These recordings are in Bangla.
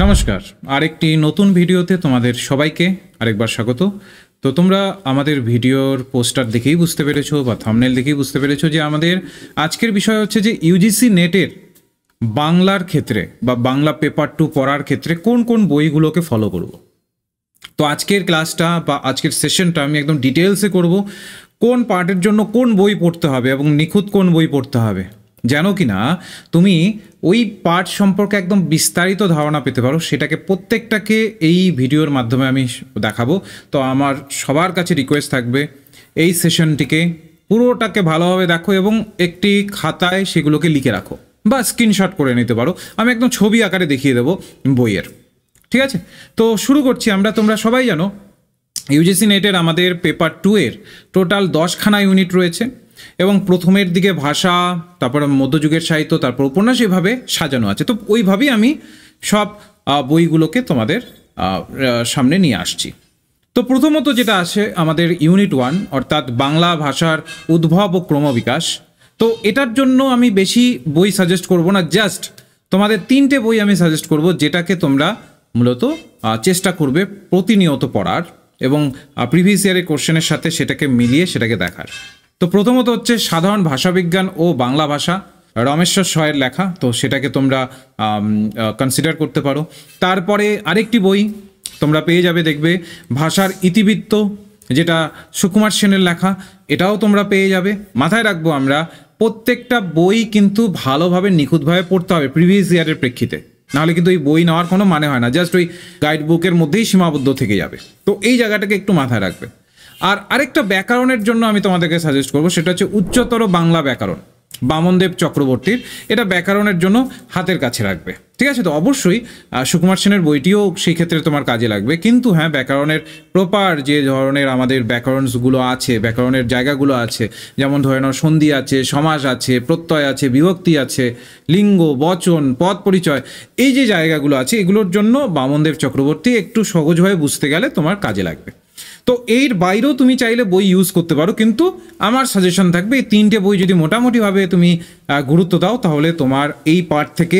নমস্কার, আরেকটি নতুন ভিডিওতে তোমাদের সবাইকে আরেকবার স্বাগত। তো তোমরা আমাদের ভিডিওর পোস্টার দেখেই বুঝতে পেরেছো বা থাম্বনেল দেখেই বুঝতে পেরেছো যে আমাদের আজকের বিষয় হচ্ছে যে ইউজিসি নেটের বাংলার ক্ষেত্রে বা বাংলা পেপার 2 পড়ার ক্ষেত্রে কোন কোন বইগুলোকে ফলো করব। তো আজকের ক্লাসটা বা আজকের সেশনটা আমি একদম ডিটেলসে করব, কোন পার্টের জন্য কোন বই পড়তে হবে এবং নিখুঁত কোন বই পড়তে হবে, যেন কি না তুমি ওই পার্ট সম্পর্কে একদম বিস্তারিত ধারণা পেতে পারো। সেটাকে প্রত্যেকটাকে এই ভিডিওর মাধ্যমে আমি দেখাবো। তো আমার সবার কাছে রিকোয়েস্ট থাকবে এই সেশনটিকে পুরোটাকে ভালোভাবে দেখো এবং একটি খাতায় সেগুলোকে লিখে রাখো বা স্ক্রিনশট করে নিতে পারো। আমি একদম ছবি আকারে দেখিয়ে দেবো বইয়ের, ঠিক আছে? তো শুরু করছি আমরা। তোমরা সবাই জানো ইউজিসি নেটের আমাদের পেপার 2 এর টোটাল 10খানা ইউনিট রয়েছে এবং প্রথমের দিকে ভাষা, তারপর মধ্যযুগের সাহিত্য, তারপর উপন্যাস, এভাবে সাজানো আছে। তো ওইভাবেই আমি সব বইগুলোকে তোমাদের সামনে নিয়ে আসছি। তো প্রথমত যেটা আসে আমাদের ইউনিট 1, অর্থাৎ বাংলা ভাষার উদ্ভব ও ক্রমবিকাশ। তো এটার জন্য আমি বেশি বই সাজেস্ট করব না, জাস্ট তোমাদের 3টে বই আমি সাজেস্ট করব, যেটাকে তোমরা মূলত চেষ্টা করবে প্রতিনিয়ত পড়ার এবং প্রিভিয়াস ইয়ারের কোশ্চেনের সাথে সেটাকে মিলিয়ে সেটাকে দেখার। তো প্রথমত হচ্ছে সাধারণ ভাষাবিজ্ঞান ও বাংলা ভাষা, রমেশ্বর শয়ের লেখা। তো সেটাকে তোমরা কনসিডার করতে পারো। তারপরে আরেকটি বই তোমরা পেয়ে যাবে, দেখবে ভাষার ইতিবৃত্ত, যেটা সুকুমার সেনের লেখা। এটাও তোমরা পেয়ে যাবে। মাথায় রাখবো আমরা প্রত্যেকটা বই কিন্তু ভালোভাবে নিখুঁতভাবে পড়তে হবে প্রিভিয়াস ইয়ারের প্রেক্ষিতে, নাহলে কিন্তু এই বই নেওয়ার কোনো মানে হয় না, জাস্ট ওই গাইড বুকের মধ্যেই সীমাবদ্ধ থেকে যাবে। তো এই জায়গাটাকে একটু মাথায় রাখবে। আর আরেকটা ব্যাকরণের জন্য আমি তোমাদেরকে সাজেস্ট করবো, সেটা হচ্ছে উচ্চতর বাংলা ব্যাকরণ, বামনদেব চক্রবর্তীর। এটা ব্যাকরণের জন্য হাতের কাছে রাখবে, ঠিক আছে? তো অবশ্যই সুকুমার সেনের বইটিও সেই ক্ষেত্রে তোমার কাজে লাগবে, কিন্তু হ্যাঁ, ব্যাকরণের প্রপার যে ধরনের আমাদের ব্যাকরণসগুলো আছে, ব্যাকরণের জায়গাগুলো আছে, যেমন ধরে নাও সন্ধি আছে, সমাস আছে, প্রত্যয় আছে, বিভক্তি আছে, লিঙ্গ, বচন, পদ পরিচয়, এই যে জায়গাগুলো আছে, এগুলোর জন্য বামনদেব চক্রবর্তী একটু সহজভাবে বুঝতে গেলে তোমার কাজে লাগবে। তো এর বাইরেও তুমি চাইলে বই ইউজ করতে পারো, কিন্তু আমার সাজেশন থাকবে এই 3টে বই যদি মোটামুটিভাবে তুমি গুরুত্ব দাও, তাহলে তোমার এই পার্ট থেকে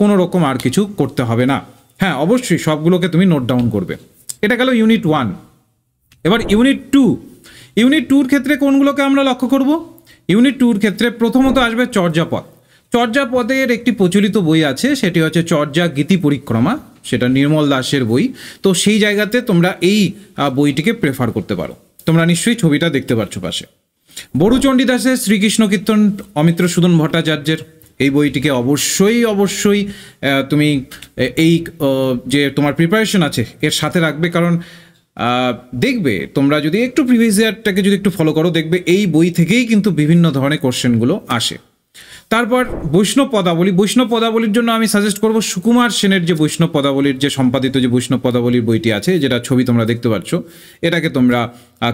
কোনো রকম আর কিছু করতে হবে না। হ্যাঁ, অবশ্যই সবগুলোকে তুমি নোট ডাউন করবে। এটা গেল ইউনিট 1। এবার ইউনিট 2। ইউনিট 2-র ক্ষেত্রে কোনগুলোকে আমরা লক্ষ্য করব? ইউনিট 2-র ক্ষেত্রে প্রথমত আসবে চর্যাপদ। চর্যাপদের একটি প্রচলিত বই আছে, সেটি হচ্ছে চর্যা গীতি পরিক্রমা, সেটা নির্মল দাসের বই। তো সেই জায়গাতে তোমরা এই বইটিকে প্রেফার করতে পারো। তোমরা নিশ্চয়ই ছবিটা দেখতে পাচ্ছ পাশে। বড়ুচণ্ডী দাসের শ্রীকৃষ্ণ কীর্তন, অমিত্রসূদন ভট্টাচার্যের এই বইটিকে অবশ্যই তুমি এই যে তোমার প্রিপারেশন আছে এর সাথে রাখবে। কারণ দেখবে তোমরা যদি একটু প্রিভিয়াস ইয়ারটাকে যদি একটু ফলো করো, দেখবে এই বই থেকেই কিন্তু বিভিন্ন ধরনের কোশ্চেনগুলো আসে। তারপর বৈষ্ণব পদাবলী। বৈষ্ণব পদাবলীর জন্য আমি সাজেস্ট করব সুকুমার সেনের যে বৈষ্ণব পদাবলীর যে সম্পাদিত যে বৈষ্ণব পদাবলীর বইটি আছে, যেটা ছবি তোমরা দেখতে পাচ্ছ, এটাকে তোমরা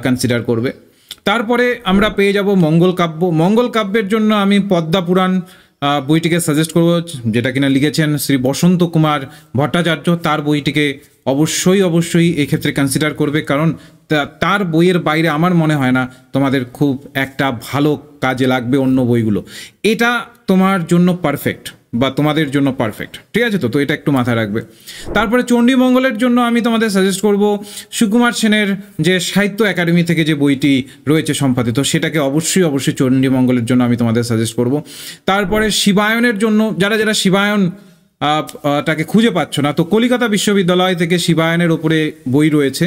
কনসিডার করবে। তারপরে আমরা পেয়ে যাব মঙ্গল কাব্য। মঙ্গল কাব্যের জন্য আমি পদ্মা পুরাণ বইটিকে সাজেস্ট করব, যেটা কিনা লিখেছেন শ্রী বসন্ত কুমার ভট্টাচার্য। তার বইটিকে অবশ্যই এক্ষেত্রে কনসিডার করবে, কারণ তার বইয়ের বাইরে আমার মনে হয় না তোমাদের খুব একটা ভালো কাজে লাগবে অন্য বইগুলো। এটা তোমার জন্য পারফেক্ট বা তোমাদের জন্য পারফেক্ট, ঠিক আছে? তো এটা একটু মাথায় রাখবে। তারপরে চণ্ডীমঙ্গলের জন্য আমি তোমাদের সাজেস্ট করব সুকুমার সেনের যে সাহিত্য একাডেমি থেকে যে বইটি রয়েছে সম্পাদিত, সেটাকে অবশ্যই চণ্ডীমঙ্গলের জন্য আমি তোমাদের সাজেস্ট করব। তারপরে শিবায়নের জন্য যারা শিবায়ন টাকে খুঁজে পাচ্ছ না, তো কলিকাতা বিশ্ববিদ্যালয় থেকে শিবায়নের ওপরে বই রয়েছে।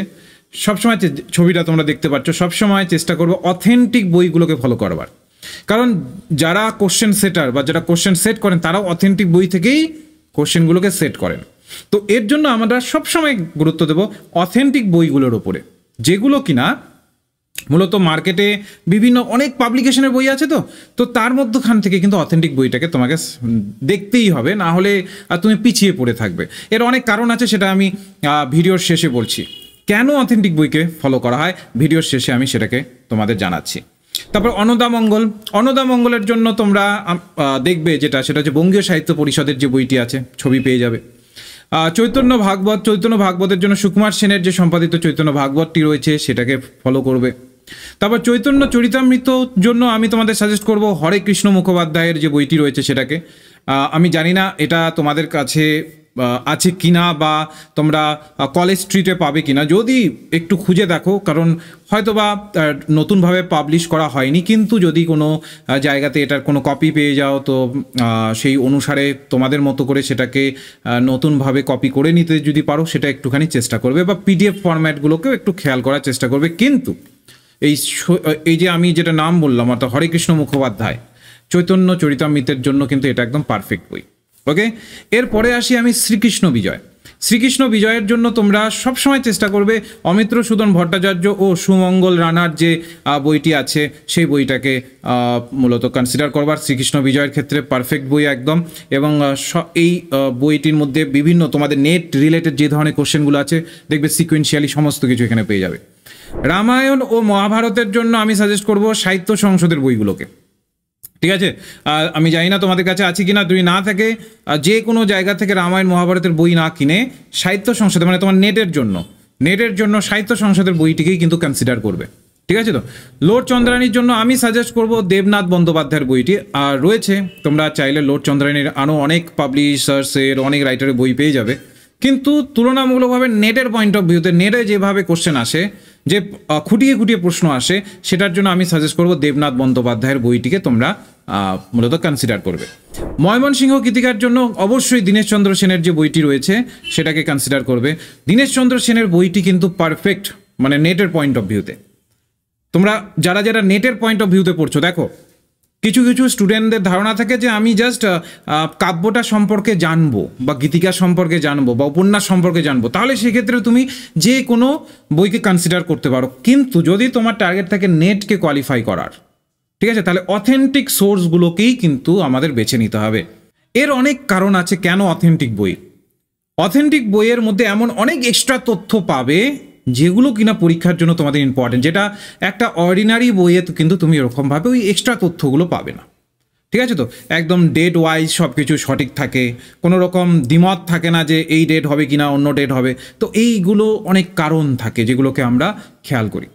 সবসময় ছবিটা তোমরা দেখতে পাচ্ছ, সবসময় চেষ্টা করবো অথেন্টিক বইগুলোকে ফলো করবার। কারণ যারা কোশ্চেন সেটার বা যারা কোশ্চেন সেট করেন, তারাও অথেন্টিক বই থেকেই কোশ্চেনগুলোকে সেট করেন। তো এর জন্য আমরা সবসময় গুরুত্ব দেব অথেন্টিক বইগুলোর ওপরে, যেগুলো কিনা মূলত মার্কেটে বিভিন্ন অনেক পাবলিকেশনের বই আছে। তো তার মধ্যখান থেকে কিন্তু অথেন্টিক বইটাকে তোমাকে দেখতেই হবে, না হলে তুমি পিছিয়ে পড়ে থাকবে। এর অনেক কারণ আছে, সেটা আমি ভিডিওর শেষে বলছি। কেন অথেন্টিক বইকে ফলো করা হয়, ভিডিওর শেষে আমি সেটাকে তোমাদের জানাচ্ছি। তারপর অন্নদামঙ্গলের জন্য তোমরা দেখবে সেটা হচ্ছে বঙ্গীয় সাহিত্য পরিষদের যে বইটি আছে, ছবি পেয়ে যাবে। চৈতন্য ভাগবতের জন্য সুকুমার সেনের যে সম্পাদিত চৈতন্য ভাগবতটি রয়েছে, সেটাকে ফলো করবে। তারপর চৈতন্য চরিতামৃতর জন্য আমি তোমাদের সাজেস্ট করব হরে কৃষ্ণ মুখোপাধ্যায়ের যে বইটি রয়েছে সেটাকে। আমি জানি না এটা তোমাদের কাছে আছে কিনা বা তোমরা কলেজ স্ট্রিটে পাবে কিনা, যদি একটু খুঁজে দেখো, কারণ হয়তো বা নতুনভাবে পাবলিশ করা হয়নি, কিন্তু যদি কোনো জায়গাতে এটার কোনো কপি পেয়ে যাও তো সেই অনুসারে তোমাদের মতো করে সেটাকে নতুনভাবে কপি করে নিতে যদি পারো সেটা একটুখানি চেষ্টা করবে, বা পিডিএফ ফরম্যাটগুলোকেও একটু খেয়াল করার চেষ্টা করবে। কিন্তু এই যে আমি যেটা নাম বললাম অর্থাৎ হরেকৃষ্ণ মুখোপাধ্যায় চৈতন্য চরিতামৃতের জন্য কিন্তু এটা একদম পারফেক্ট বই। ওকে, এরপরে আসি আমি শ্রীকৃষ্ণ বিজয়। শ্রীকৃষ্ণ বিজয়ের জন্য তোমরা সবসময় চেষ্টা করবে অমিত্র সুদন ভট্টাচার্য ও সুমঙ্গল রানার যে বইটি আছে সেই বইটাকে মূলত কনসিডার করবার। শ্রীকৃষ্ণ বিজয়ের ক্ষেত্রে পারফেক্ট বই একদম। এবং এই বইটির মধ্যে বিভিন্ন তোমাদের নেট রিলেটেড যে ধরনের কোশ্চেনগুলো আছে দেখবে সিকোয়েন্সিয়ালি সমস্ত কিছু এখানে পেয়ে যাবে। রামায়ণ ও মহাভারতের জন্য আমি সাজেস্ট করব সাহিত্য সংসদের বইগুলোকে। ঠিক আছে, আমি জানি না তোমাদের কাছে আছে কিনা, যদি না থাকে যে কোনো জায়গা থেকে রামায়ণ মহাভারতের বই না কিনে সাহিত্য সংসদে, মানে তোমার নেটের জন্য সাহিত্য সংসদের বইটিকেই কিন্তু কনসিডার করবে। ঠিক আছে, তো লর্ড চন্দ্রানীর জন্য আমি সাজেস্ট করব দেবনাথ বন্দ্যোপাধ্যায়ের বইটি। আর রয়েছে তোমরা চাইলে লর্ড চন্দ্রানীর আরও অনেক পাবলিশার্সের অনেক রাইটারের বই পেয়ে যাবে, কিন্তু তুলনামূলকভাবে নেটের পয়েন্ট অফ ভিউতে নেটে যেভাবে কোশ্চেন আসে, যে খুঁটিয়ে খুঁটিয়ে প্রশ্ন আসে, সেটার জন্য আমি সাজেস্ট করব দেবনাথ বন্দ্যোপাধ্যায়ের বইটিকে তোমরা মূলত কনসিডার করবে। ময়মনসিংহ গীতিকার জন্য অবশ্যই দীনেশচন্দ্র সেনের যে বইটি রয়েছে সেটাকে কনসিডার করবে। দীনেশচন্দ্র সেনের বইটি কিন্তু পারফেক্ট, মানে নেটের পয়েন্ট অফ ভিউতে। তোমরা যারা নেটের পয়েন্ট অফ ভিউতে পড়ছো, দেখো কিছু স্টুডেন্টদের ধারণা থাকে যে আমি জাস্ট কাব্যটা সম্পর্কে জানবো বা গীতিকা সম্পর্কে জানবো বা উপন্যাস সম্পর্কে জানবো, তাহলে সেক্ষেত্রে তুমি যে কোনো বইকে কনসিডার করতে পারো। কিন্তু যদি তোমার টার্গেট থাকে নেটকে কোয়ালিফাই করার, ঠিক আছে, তাহলে অথেন্টিক সোর্সগুলোকেই কিন্তু আমাদের বেছে নিতে হবে। এর অনেক কারণ আছে কেন অথেন্টিক বইয়ের মধ্যে এমন অনেক এক্সট্রা তথ্য পাবে যেগুলো কিনা পরীক্ষার জন্য তোমাদের ইম্পর্টেন্ট, যেটা একটা অর্ডিনারি বইয়ে তো কিন্তু তুমি এরকমভাবে ওই এক্সট্রা তথ্যগুলো পাবে না। ঠিক আছে, তো একদম ডেট ওয়াইজ সব কিছু সঠিক থাকে, কোনো রকম দ্বিমত থাকে না যে এই ডেট হবে কিনা অন্য ডেট হবে। তো এইগুলো অনেক কারণ থাকে যেগুলোকে আমরা খেয়াল করি।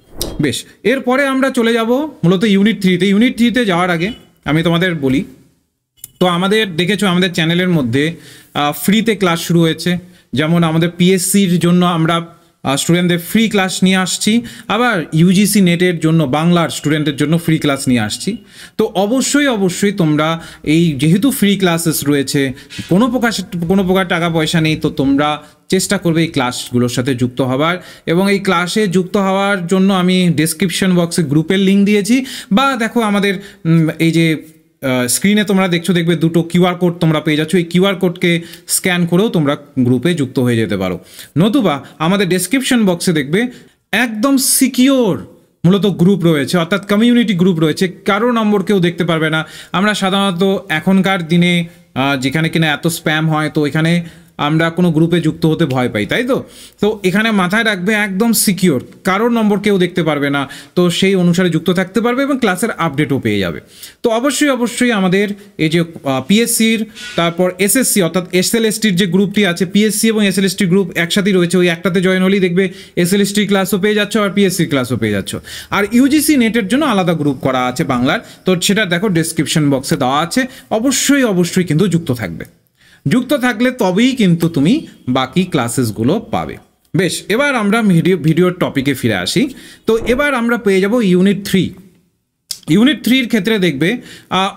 বেশ, এরপরে আমরা চলে যাব মূলত ইউনিট 3-তে। ইউনিট 3-তে যাওয়ার আগে আমি তোমাদের বলি, তো আমাদের দেখেছো আমাদের চ্যানেলের মধ্যে ফ্রিতে ক্লাস শুরু হয়েছে। যেমন আমাদের পিএসসির জন্য আমরা স্টুডেন্টদের ফ্রি ক্লাস নিয়ে আসছি, আবার ইউজিসি নেটের জন্য বাংলার স্টুডেন্টের জন্য ফ্রি ক্লাস নিয়ে আসছি। তো অবশ্যই তোমরা এই যেহেতু ফ্রি ক্লাসেস রয়েছে, কোনো প্রকার টাকা পয়সা নেই, তো তোমরা চেষ্টা করবে এই ক্লাসগুলোর সাথে যুক্ত হওয়ার। এবং এই ক্লাসে যুক্ত হওয়ার জন্য আমি ডেসক্রিপশন বক্সে গ্রুপের লিঙ্ক দিয়েছি, বা দেখো আমাদের এই যে স্ক্রিনে তোমরা দেখবে দুটো কিউআর কোড তোমরা পেয়ে যাচ্ছ। এই কিউআর কোডকে স্ক্যান করেও তোমরা গ্রুপে যুক্ত হয়ে যেতে পারো, নতুবা আমাদের ডেসক্রিপশন বক্সে দেখবে একদম সিকিওর মূলত গ্রুপ রয়েছে, অর্থাৎ কমিউনিটি গ্রুপ রয়েছে, কারো নম্বর কেউ দেখতে পারবে না। আমরা সাধারণত এখনকার দিনে যেখানে কিনা এত স্প্যাম হয়, তো এখানে আমরা কোনো গ্রুপে যুক্ত হতে ভয় পাই, তাই তো এখানে মাথায় রাখবে একদম সিকিওর, কারোর নম্বর কেউ দেখতে পারবে না, তো সেই অনুসারে যুক্ত থাকতে পারবে এবং ক্লাসের আপডেটও পেয়ে যাবে। তো অবশ্যই আমাদের এই যে পিএসসির, তারপর এসএসসি অর্থাৎ এসএলএসটির যে গ্রুপটি আছে, পিএসসি এবং এসএলএসটি গ্রুপ একসাথেই রয়েছে, ওই একটাতে জয়েন হলেই দেখবে এসএলএসটি ক্লাসও পেয়ে যাচ্ছ আর পিএসসির ক্লাসও পেয়ে যাচ্ছ। আর ইউজিসি নেটের জন্য আলাদা গ্রুপ করা আছে বাংলার, তো সেটা দেখো ডেসক্রিপশন বক্সে দেওয়া আছে। অবশ্যই কিন্তু যুক্ত থাকলে তবেই কিন্তু তুমি বাকি ক্লাসেসগুলো পাবে। বেশ, এবার আমরা ভিডিওর টপিকে ফিরে আসি। তো এবার আমরা পেয়ে যাব ইউনিট 3-র ক্ষেত্রে দেখবে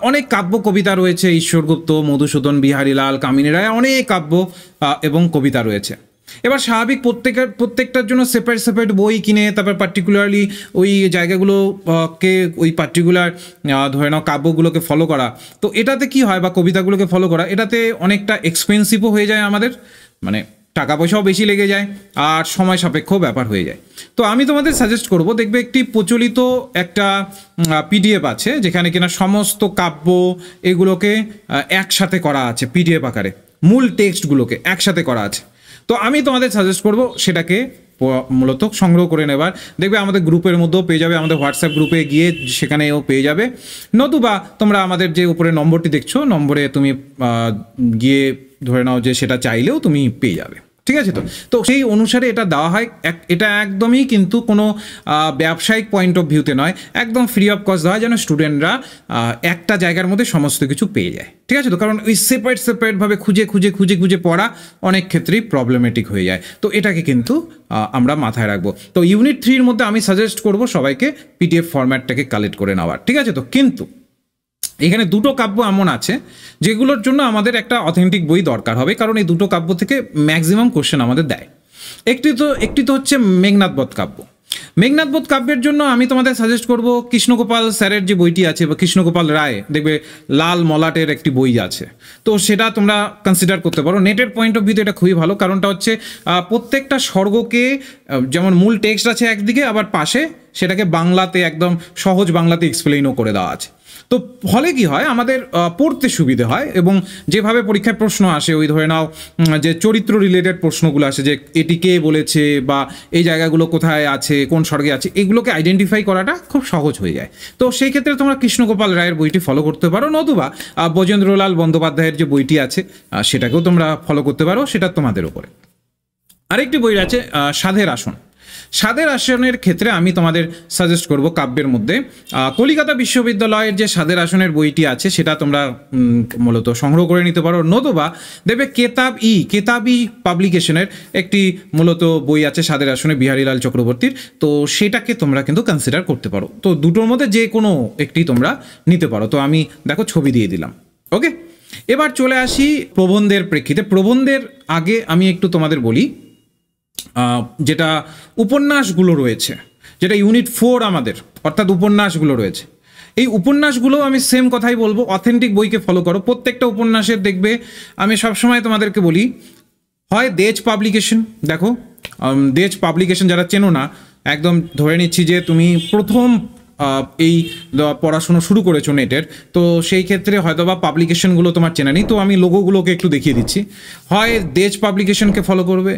অনেক কাব্য কবিতা রয়েছে, ঈশ্বরগুপ্ত, মধুসূদন বিহারীলাল, কামিনী রায়, অনেক কাব্য এবং কবিতা রয়েছে। এবার স্বাভাবিক প্রত্যেকটার জন্য সেপারেট বই কিনে তারপর পার্টিকুলারলি ওই জায়গাগুলোকে ওই পার্টিকুলার ধরে নাও কাব্যগুলোকে ফলো করা, তো এটাতে কি হয় বা কবিতাগুলোকে ফলো করা, এটাতে অনেকটা এক্সপেন্সিভও হয়ে যায় আমাদের, মানে টাকা পয়সাও বেশি লেগে যায় আর সময় সাপেক্ষ ব্যাপার হয়ে যায়। তো আমি তোমাদের সাজেস্ট করব, দেখবে একটি প্রচলিত একটা পিডিএফ আছে যেখানে কিনা সমস্ত কাব্য এগুলোকে একসাথে করা আছে, পিডিএফ আকারে মূল টেক্সটগুলোকে একসাথে করা আছে। তো আমি তোমাদের সাজেস্ট করব সেটাকে মূলত সংগ্রহ করে নেবার। দেখবে আমাদের গ্রুপের মধ্যেও পেয়ে যাবে, আমাদের হোয়াটসঅ্যাপ গ্রুপে গিয়ে সেখানেও পেয়ে যাবে, নতুবা তোমরা আমাদের যে উপরে নম্বরটি দেখছো নম্বরে তুমি গিয়ে ধরে নাও যে সেটা চাইলেও তুমি পেয়ে যাবে। ঠিক আছে? তো সেই অনুসারে এটা দেওয়া হয়। এটা একদমই কিন্তু কোনো ব্যবসায়িক পয়েন্ট অফ ভিউতে নয়, একদম ফ্রি অফ কস্ট দেওয়া হয় যেন স্টুডেন্টরা একটা জায়গার মধ্যে সমস্ত কিছু পেয়ে যায়। ঠিক আছে? তো কারণ ওই সেপারেটভাবে খুঁজে পড়া অনেক ক্ষেত্রেই প্রবলেমেটিক হয়ে যায়। তো এটাকে কিন্তু আমরা মাথায় রাখবো। তো ইউনিট 3-র মধ্যে আমি সাজেস্ট করব সবাইকে পিডিএফ ফরম্যাটটাকে কালেক্ট করে নেওয়ার। ঠিক আছে? তো কিন্তু এখানে দুটো কাব্য এমন আছে যেগুলোর জন্য আমাদের একটা অথেন্টিক বই দরকার হবে, কারণ এই দুটো কাব্য থেকে ম্যাক্সিমাম কোশ্চেন আমাদের দেয়। একটি তো হচ্ছে মেঘনাদ বধ কাব্য। মেঘনাদ বধ কাব্যের জন্য আমি তোমাদের সাজেস্ট করব কৃষ্ণগোপাল স্যারের যে বইটি আছে, বা কৃষ্ণগোপাল রায়, দেখবে লাল মলাটের একটি বই আছে, তো সেটা তোমরা কনসিডার করতে পারো। নেটের পয়েন্ট অফ ভিউতে এটা খুবই ভালো, কারণটা হচ্ছে প্রত্যেকটা স্বর্গকে যেমন মূল টেক্সট আছে একদিকে, আবার পাশে সেটাকে বাংলাতে একদম সহজ বাংলাতে এক্সপ্লেইনও করে দেওয়া আছে। তো ফলে কি হয়, আমাদের পড়তে সুবিধে হয়, এবং যেভাবে পরীক্ষায় প্রশ্ন আসে, ওই ধরে নাও যে চরিত্র রিলেটেড প্রশ্নগুলো আসে, যে এটি কে বলেছে বা এই জায়গাগুলো কোথায় আছে, কোন স্বর্গে আছে, এগুলোকে আইডেন্টিফাই করাটা খুব সহজ হয়ে যায়। তো সেই ক্ষেত্রে তোমরা কৃষ্ণগোপাল রায়ের বইটি ফলো করতে পারো, নতুবা ব্রজেন্দ্রলাল বন্দ্যোপাধ্যায়ের যে বইটি আছে সেটাকেও তোমরা ফলো করতে পারো, সেটা তোমাদের উপরে। আরেকটি বই আছে সাধের আসন। সাধের আসনের ক্ষেত্রে আমি তোমাদের সাজেস্ট করব কাব্যের মধ্যে কলিকাতা বিশ্ববিদ্যালয়ের যে সাধের আসনের বইটি আছে সেটা তোমরা মূলত সংগ্রহ করে নিতে পারো, নতুবা দেখবে কেতাব-ই পাবলিকেশনের একটি মূলত বই আছে সাধের আসনে বিহারীলাল চক্রবর্তীর, তো সেটাকে তোমরা কিন্তু কনসিডার করতে পারো। তো দুটোর মধ্যে যে কোনো একটি তোমরা নিতে পারো। তো আমি দেখো ছবি দিয়ে দিলাম। ওকে, এবার চলে আসি প্রবন্ধের প্রেক্ষিতে। প্রবন্ধের আগে আমি একটু তোমাদের বলি, যেটা উপন্যাসগুলো রয়েছে, যেটা ইউনিট 4 আমাদের, অর্থাৎ উপন্যাসগুলো রয়েছে, এই উপন্যাসগুলো আমি সেম কথাই বলবো, অথেন্টিক বইকে ফলো করো। প্রত্যেকটা উপন্যাসের দেখবে আমি সবসময় তোমাদেরকে বলি, হয় দেজ পাবলিকেশন, দেখো দেজ পাবলিকেশন যারা চেনো না, একদম ধরে নিচ্ছি যে তুমি প্রথম এই পড়াশুনো শুরু করেছো নেটের, তো সেই ক্ষেত্রে হয়তো বা পাবলিকেশনগুলো তোমার চেনা নেই, তো আমি লোগোগুলোকে একটু দেখিয়ে দিচ্ছি। হয় দেজ পাবলিকেশনকে ফলো করবে,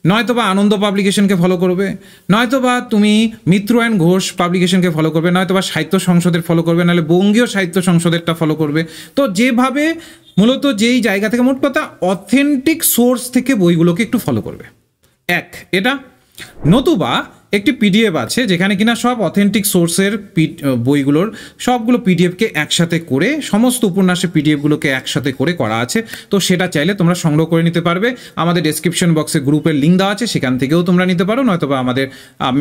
নয়তো বা আনন্দ পাবলিকেশনকে ফলো করবে, নয়তো বা তুমি মিত্র অ্যান্ড ঘোষ পাবলিকেশনকে ফলো করবে, নয়তো বা সাহিত্য সংসদের ফলো করবে, নাহলে বঙ্গীয় সাহিত্য সংসদেরটা ফলো করবে। তো যেভাবে মূলত যেই জায়গা থেকে, মোট কথা অথেন্টিক সোর্স থেকে বইগুলোকে একটু ফলো করবে, এটা। নতুবা একটি পিডিএফ আছে যেখানে কিনা সব অথেন্টিক সোর্সের বইগুলোর সবগুলো পিডিএফকে একসাথে করে, সমস্ত উপন্যাসের পিডিএফগুলোকে একসাথে করে করা আছে, তো সেটা চাইলে তোমরা সংগ্রহ করে নিতে পারবে। আমাদের ডেসক্রিপশন বক্সে গ্রুপের লিঙ্ক দেওয়া আছে, সেখান থেকেও তোমরা নিতে পারো, নয়তোবা আমাদের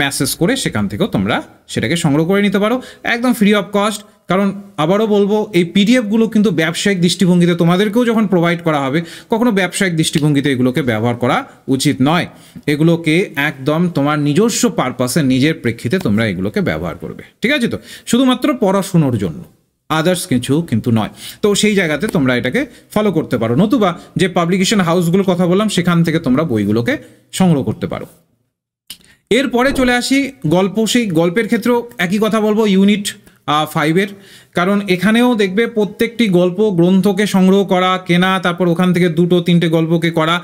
মেসেজ করে সেখান থেকেও তোমরা সেটাকে সংগ্রহ করে নিতে পারো, একদম ফ্রি অফ কস্ট। কারণ আবারও বলবো, এই পিডিএফগুলো কিন্তু ব্যবসায়িক দৃষ্টিভঙ্গিতে তোমাদেরকেও যখন প্রোভাইড করা হবে, কখনো ব্যবসায়িক দৃষ্টিভঙ্গিতে এগুলোকে ব্যবহার করা উচিত নয়। এগুলোকে একদম তোমার নিজস্ব পারপাসে, নিজের প্রেক্ষিতে তোমরা এগুলোকে ব্যবহার করবে। ঠিক আছে? তো শুধুমাত্র পড়াশুনোর জন্য, আদার্স কিছু কিন্তু নয়। তো সেই জায়গাতে তোমরা এটাকে ফলো করতে পারো, নতুবা যে পাবলিকেশন হাউসগুলোর কথা বললাম সেখান থেকে তোমরা বইগুলোকে সংগ্রহ করতে পারো। এরপরে চলে আসি গল্প। সেই গল্পের ক্ষেত্রেও একই কথা বলবো, ইউনিট 5-এর, কারণ এখানেও দেখবে প্রত্যেকটি গল্প গ্রন্থকে সংগ্রহ করা, কেনা, তারপর ওখান থেকে 2-3টে গল্পকে করা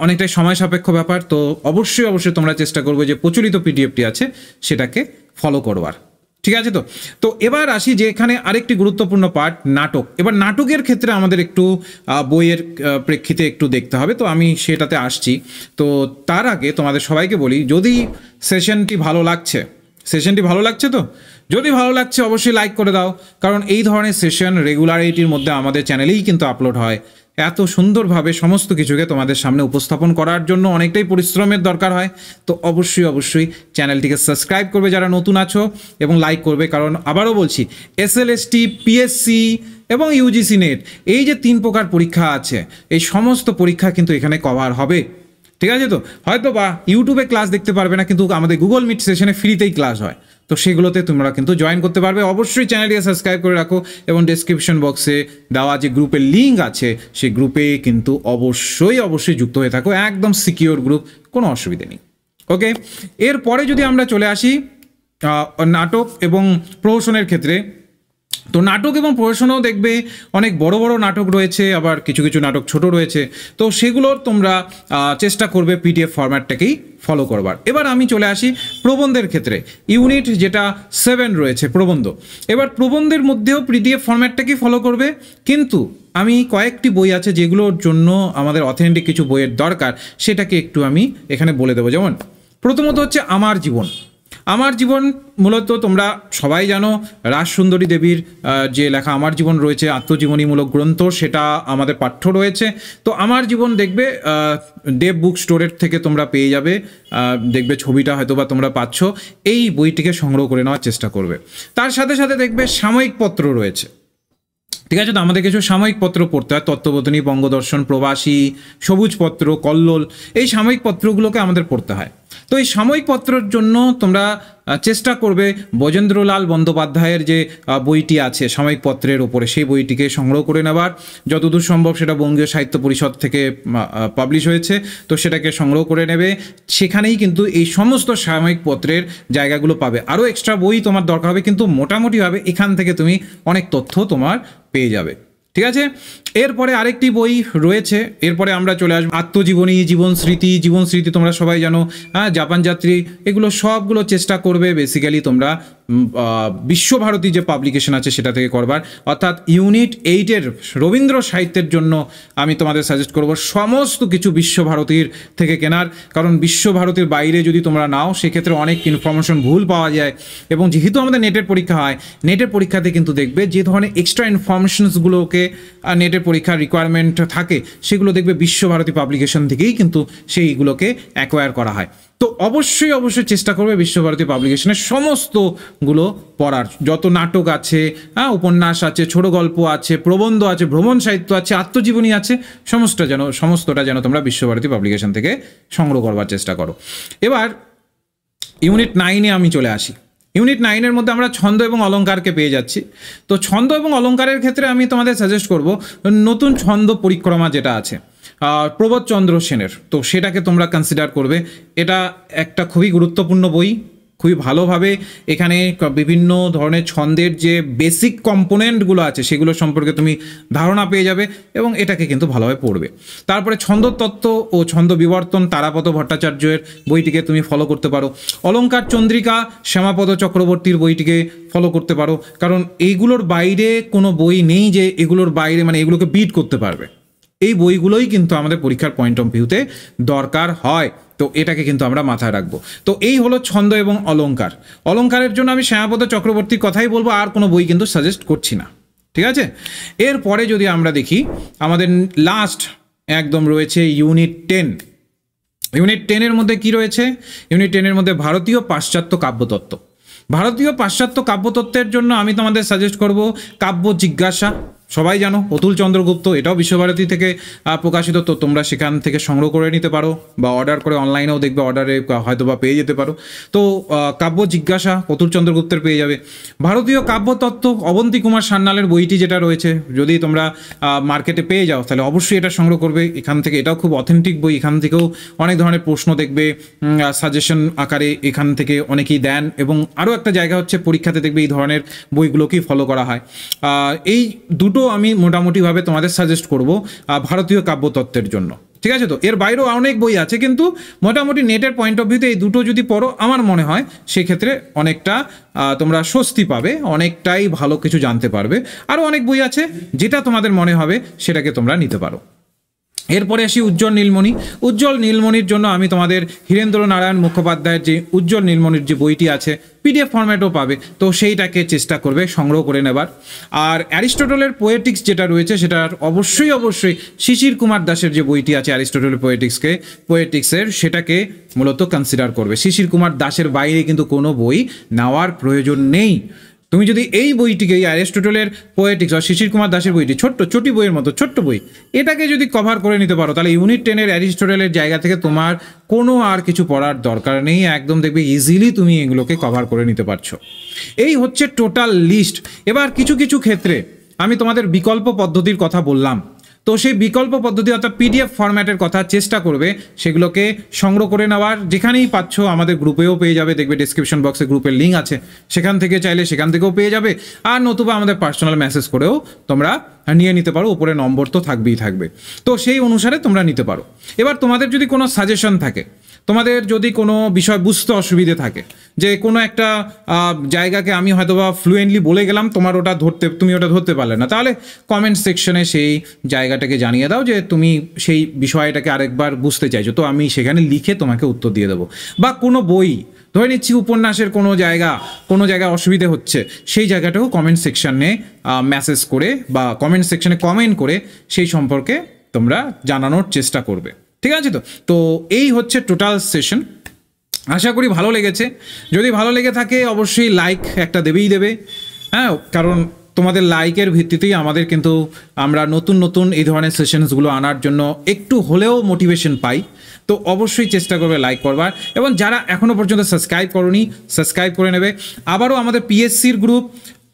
অনেকটাই সময় সাপেক্ষ ব্যাপার। তো অবশ্যই তোমরা চেষ্টা করবে যে প্রচলিত পিডিএফটি আছে সেটাকে ফলো করবার। ঠিক আছে? তো এবার আসি যে এখানে আরেকটি গুরুত্বপূর্ণ পার্ট, নাটক। এবার নাটকের ক্ষেত্রে আমাদের একটু বইয়ের প্রেক্ষিতে একটু দেখতে হবে, তো আমি সেটাতে আসছি। তো তার আগে তোমাদের সবাইকে বলি, যদি সেশনটি ভালো লাগছে তো যদি ভালো লাগছে অবশ্যই লাইক করে দাও, কারণ এই ধরনের সেশন রেগুলারিটির মধ্যে আমাদের চ্যানেলেই কিন্তু আপলোড হয়। এত সুন্দরভাবে সমস্ত কিছুকে তোমাদের সামনে উপস্থাপন করার জন্য অনেকটাই পরিশ্রমের দরকার হয়। তো অবশ্যই চ্যানেলটিকে সাবস্ক্রাইব করবে যারা নতুন আছো, এবং লাইক করবে, কারণ আবারও বলছি, এসএলএসটি, পিএসসি এবং ইউজিসি নেট, এই যে 3 প্রকার পরীক্ষা আছে, এই সমস্ত পরীক্ষা কিন্তু এখানে কভার হবে। ঠিক আছে? তো হয়তো বা ইউটিউবে ক্লাস দেখতে পারবে না, কিন্তু আমাদের গুগল মিট সেশনে ফ্রিতেই ক্লাস হয়, তো সেগুলোতে তোমরা কিন্তু জয়েন করতে পারবে। অবশ্যই চ্যানেলটিকে সাবস্ক্রাইব করে রাখো, এবং ডেসক্রিপশন বক্সে দেওয়া যে গ্রুপের লিঙ্ক আছে সেই গ্রুপে কিন্তু অবশ্যই যুক্ত হয়ে থাকো, একদম সিকিওর গ্রুপ, কোনো অসুবিধে নেই। ওকে, এরপরে যদি আমরা চলে আসি নাটক এবং প্রহসনের ক্ষেত্রে, তো নাটক এবং প্রহসনেও দেখবে অনেক বড় নাটক রয়েছে, আবার কিছু নাটক ছোট রয়েছে, তো সেগুলোর তোমরা চেষ্টা করবে পিডিএফ ফরম্যাটটাকেই ফলো করবার। এবার আমি চলে আসি প্রবন্ধের ক্ষেত্রে, ইউনিট যেটা 7 রয়েছে প্রবন্ধ। এবার প্রবন্ধের মধ্যেও পিডিএফ ফরম্যাটটাকেই ফলো করবে, কিন্তু আমি কয়েকটি বই আছে যেগুলোর জন্য আমাদের অথেন্টিক কিছু বইয়ের দরকার, সেটাকে একটু আমি এখানে বলে দেবো। যেমন প্রথমত হচ্ছে আমার জীবন। আমার জীবন মূলত তোমরা সবাই জানো রাজসুন্দরী দেবীর যে লেখা আমার জীবন রয়েছে, আত্মজীবনীমূলক গ্রন্থ, সেটা আমাদের পাঠ্য রয়েছে। তো আমার জীবন দেখবে দেব বুক স্টোরের থেকে তোমরা পেয়ে যাবে, দেখবে ছবিটা হয়তো বা তোমরা পাচ্ছ। এই বইটিকে সংগ্রহ করে নেওয়ার চেষ্টা করবে। তার সাথে সাথে দেখবে সাময়িক পত্র রয়েছে, ঠিক আছে? তো আমাদের কিছু সাময়িক পত্র পড়তে হয়, তত্ত্ববোধিনী, বঙ্গদর্শন, প্রবাসী, সবুজ পত্র, কল্লোল, এই সাময়িক পত্রগুলোকে আমাদের পড়তে হয়। তো এই সাময়িক পত্রের জন্য তোমরা চেষ্টা করবে ব্রজেন্দ্রলাল বন্দ্যোপাধ্যায়ের যে বইটি আছে সাময়িক পত্রের ওপরে, সেই বইটিকে সংগ্রহ করে নেবার যতদূর সম্ভব। সেটা বঙ্গীয় সাহিত্য পরিষদ থেকে পাবলিশ হয়েছে, তো সেটাকে সংগ্রহ করে নেবে। সেখানেই কিন্তু এই সমস্ত সাময়িক পত্রের জায়গাগুলো পাবে। আরও এক্সট্রা বই তোমার দরকার হবে, কিন্তু মোটামুটিভাবে এখান থেকে তুমি অনেক তথ্য তোমার পেয়ে যাবে, ঠিক আছে? এরপরে আরেকটি বই রয়েছে, এরপরে আমরা চলে আসবো আত্মজীবনী, জীবনস্মৃতি তোমরা সবাই জানো, হ্যাঁ, জাপান যাত্রী, এগুলো সবগুলো চেষ্টা করবে বেসিক্যালি তোমরা বিশ্বভারতী যে পাবলিকেশন আছে সেটা থেকে করবার। অর্থাৎ ইউনিট 8-এর রবীন্দ্র সাহিত্যের জন্য আমি তোমাদের সাজেস্ট করব সমস্ত কিছু বিশ্বভারতীর থেকে কেনার, কারণ বিশ্বভারতীর বাইরে যদি তোমরা নাও সেক্ষেত্রে অনেক ইনফরমেশন ভুল পাওয়া যায়। এবং যেহেতু আমাদের নেটের পরীক্ষা হয়, নেটের পরীক্ষাতে কিন্তু দেখবে যে ধরনের এক্সট্রা ইনফরমেশনসগুলোকে নেটের পরীক্ষার রিকোয়ারমেন্ট থাকে, সেগুলো দেখবে বিশ্বভারতী পাবলিকেশন থেকেই কিন্তু সেইগুলোকে অ্যাকোয়ার করা হয়। তো অবশ্যই চেষ্টা করবে বিশ্বভারতী পাবলিকেশনের সমস্তগুলো পড়ার। যত নাটক আছে, হ্যাঁ, উপন্যাস আছে, ছোট গল্প আছে, প্রবন্ধ আছে, ভ্রমণ সাহিত্য আছে, আত্মজীবনী আছে, সমস্তটা যেন তোমরা বিশ্বভারতী পাবলিকেশন থেকে সংগ্রহ করবার চেষ্টা করো। এবার ইউনিট 9-এ আমি চলে আসি। ইউনিট 9-এর মধ্যে আমরা ছন্দ এবং অলঙ্কারকে পেয়ে যাচ্ছি। তো ছন্দ এবং অলঙ্কারের ক্ষেত্রে আমি তোমাদের সাজেস্ট করব নতুন ছন্দ পরিক্রমা যেটা আছে প্রবোধচন্দ্র সেনের, তো সেটাকে তোমরা কনসিডার করবে। এটা একটা খুবই গুরুত্বপূর্ণ বই, খুবই ভালোভাবে এখানে বিভিন্ন ধরনের ছন্দের যে বেসিক কম্পোনেন্টগুলো আছে সেগুলো সম্পর্কে তুমি ধারণা পেয়ে যাবে, এবং এটাকে কিন্তু ভালোভাবে পড়বে। তারপরে ছন্দতত্ত্ব ও ছন্দ বিবর্তন তারাপদ ভট্টাচার্যের বইটিকে তুমি ফলো করতে পারো। অলঙ্কার চন্দ্রিকা শ্যামাপদ চক্রবর্তীর বইটিকে ফলো করতে পারো, কারণ এইগুলোর বাইরে কোনো বই নেই যে এগুলোর বাইরে মানে এগুলোকে বিট করতে পারবে। এই বইগুলোই কিন্তু আমাদের পরীক্ষার পয়েন্ট অফ ভিউতে দরকার হয়, তো এটাকে কিন্তু আমরা মাথায় রাখবো। তো এই হলো ছন্দ এবং অলঙ্কার। অলঙ্কারের জন্য আমি শ্যামাপদ চক্রবর্তীর কথাই বলবো, আর কোনো বই কিন্তু সাজেস্ট করছি না, ঠিক আছে? এরপরে যদি আমরা দেখি আমাদের লাস্ট একদম রয়েছে ইউনিট 10। ইউনিট 10-এর মধ্যে কি রয়েছে? ইউনিট 10-এর মধ্যে ভারতীয় পাশ্চাত্য কাব্যতত্ত্ব। ভারতীয় পাশ্চাত্য কাব্যতত্ত্বের জন্য আমি তোমাদের সাজেস্ট করব কাব্য জিজ্ঞাসা। সবাই জানো অতুল চন্দ্রগুপ্ত, এটাও বিশ্বভারতী থেকে প্রকাশিত, তো তোমরা সেখান থেকে সংগ্রহ করে নিতে পারো বা অর্ডার করে অনলাইনেও দেখবে অর্ডারে হয়তো বা পেয়ে যেতে পারো। তো কাব্য জিজ্ঞাসা অতুল চন্দ্রগুপ্তের পেয়ে যাবে। ভারতীয় কাব্যতত্ত্ব অবন্তী কুমার সান্যালের বইটি যেটা রয়েছে, যদি তোমরা মার্কেটে পেয়ে যাও তাহলে অবশ্যই এটা সংগ্রহ করবে। এখান থেকে এটাও খুব অথেন্টিক বই, এখান থেকেও অনেক ধরনের প্রশ্ন দেখবে সাজেশন আকারে এখান থেকে অনেকেই দেন। এবং আরও একটা জায়গা হচ্ছে পরীক্ষাতে দেখবে এই ধরনের বইগুলোকেই ফলো করা হয়। এই দুটো আমি মোটামুটিভাবে তোমাদের সাজেস্ট করব ভারতীয় কাব্যতত্ত্বের জন্য, ঠিক আছে? তো এর বাইরেও অনেক বই আছে, কিন্তু মোটামুটি নেটের পয়েন্ট অফ ভিউতে এই দুটো যদি পড়ো আমার মনে হয় সেক্ষেত্রে অনেকটা তোমরা স্বস্তি পাবে, অনেকটাই ভালো কিছু জানতে পারবে। আরও অনেক বই আছে, যেটা তোমাদের মনে হবে সেটাকে তোমরা নিতে পারো। এরপরে আসি উজ্জ্বল নীলমণি। উজ্জ্বল নীলমণির জন্য আমি তোমাদের হীরেন্দ্র নারায়ণ মুখোপাধ্যায়ের যে উজ্জ্বল নীলমণির যে বইটি আছে পিডিএফ ফরম্যাটও পাবে, তো সেইটাকে চেষ্টা করবে সংগ্রহ করে নেবার। আর অ্যারিস্টটলের পোয়েটিক্স যেটা রয়েছে সেটার অবশ্যই শিশির কুমার দাসের যে বইটি আছে অ্যারিস্টটলের পোয়েটিক্সের, সেটাকে মূলত কনসিডার করবে। শিশির কুমার দাসের বাইরে কিন্তু কোনো বই নেওয়ার প্রয়োজন নেই। তুমি যদি এই বইটিকে, এই অ্যারিস্টটলের পোয়েটিক্স আর শিশির কুমার দাসের বইটি, চটি বইয়ের মতো ছোট্ট বই, এটাকে যদি কভার করে নিতে পারো তাহলে ইউনিট 10-এর অ্যারিস্টটলের জায়গা থেকে তোমার কোনো আর কিছু পড়ার দরকার নেই। একদম দেখবে ইজিলি তুমি এগুলোকে কভার করে নিতে পারছো। এই হচ্ছে টোটাল লিস্ট। এবার কিছু ক্ষেত্রে আমি তোমাদের বিকল্প পদ্ধতির কথা বললাম, তো সেই বিকল্প পদ্ধতি অর্থাৎ পিডিএফ ফরম্যাটের কথা চেষ্টা করবে সেগুলোকে সংগ্রহ করে নেওয়ার। যেখানেই পাচ্ছ আমাদের গ্রুপেও পেয়ে যাবে, দেখবে ডেসক্রিপশন বক্সে গ্রুপের লিঙ্ক আছে, সেখান থেকে চাইলে সেখান থেকেও পেয়ে যাবে। আর নতুবা আমাদের পার্সোনাল মেসেজ করেও তোমরা নিয়ে নিতে পারো, উপরে নম্বর তো থাকবে। তো সেই অনুসারে তোমরা নিতে পারো। এবার তোমাদের যদি কোনো সাজেশন থাকে, তোমাদের যদি কোনো বিষয় বুঝতে অসুবিধে থাকে, যে কোনো একটা জায়গাকে আমি হয়তো বা ফ্লুয়েন্টলি বলে গেলাম, তুমি ওটা ধরতে পারলে না, তাহলে কমেন্ট সেকশনে সেই জায়গাটাকে জানিয়ে দাও যে তুমি সেই বিষয়টাকে আরেকবার বুঝতে চাইছো, তো আমি সেখানে লিখে তোমাকে উত্তর দিয়ে দেবো। বা কোনো বই, ধরে নিচ্ছি উপন্যাসের কোনো জায়গায় অসুবিধে হচ্ছে, সেই জায়গাটাও কমেন্ট সেকশনে মেসেজ করে বা কমেন্ট সেকশনে কমেন্ট করে সেই সম্পর্কে তোমরা জানানোর চেষ্টা করবে। ঠিক আছে? তো এই হচ্ছে টোটাল সেশন। আশা করি ভালো লেগেছে। যদি ভালো লেগে থাকে অবশ্যই লাইক একটা দেবে, হ্যাঁ, কারণ তোমাদের লাইকের ভিত্তিতেই আমাদের কিন্তু আমরা নতুন এই ধরনের সেশনসগুলো আনার জন্য একটু হলেও মোটিভেশন পাই। তো অবশ্যই চেষ্টা করবে লাইক করবার, এবং যারা এখনও পর্যন্ত সাবস্ক্রাইব করোনি সাবস্ক্রাইব করে নেবে। আবারও আমাদের পিএসসির গ্রুপ,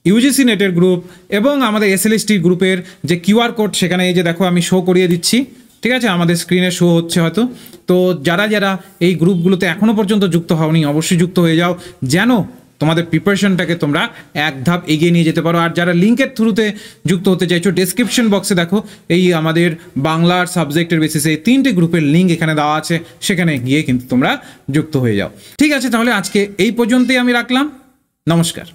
ইউজিসি নেটের গ্রুপ এবং আমাদের এসএলএসটির গ্রুপের যে কিউআর কোড, সেখানে এই যে দেখো আমি শো করিয়ে দিচ্ছি, ঠিক আছে, আমাদের স্ক্রিনে শো হচ্ছে হয়তো। তো যারা এই গ্রুপগুলোতে এখনও পর্যন্ত যুক্ত হওনি অবশ্যই যুক্ত হয়ে যাও, যেন তোমাদের প্রিপারেশনটাকে তোমরা এক ধাপ এগিয়ে নিয়ে যেতে পারো। আর যারা লিঙ্কের থ্রুতে যুক্ত হতে চাইছো, ডেসক্রিপশন বক্সে দেখো এই আমাদের বাংলার সাবজেক্টের বেসিসে 3টে গ্রুপের লিঙ্ক এখানে দেওয়া আছে, সেখানে গিয়ে কিন্তু তোমরা যুক্ত হয়ে যাও। ঠিক আছে, তাহলে আজকে এই পর্যন্তই আমি রাখলাম। নমস্কার।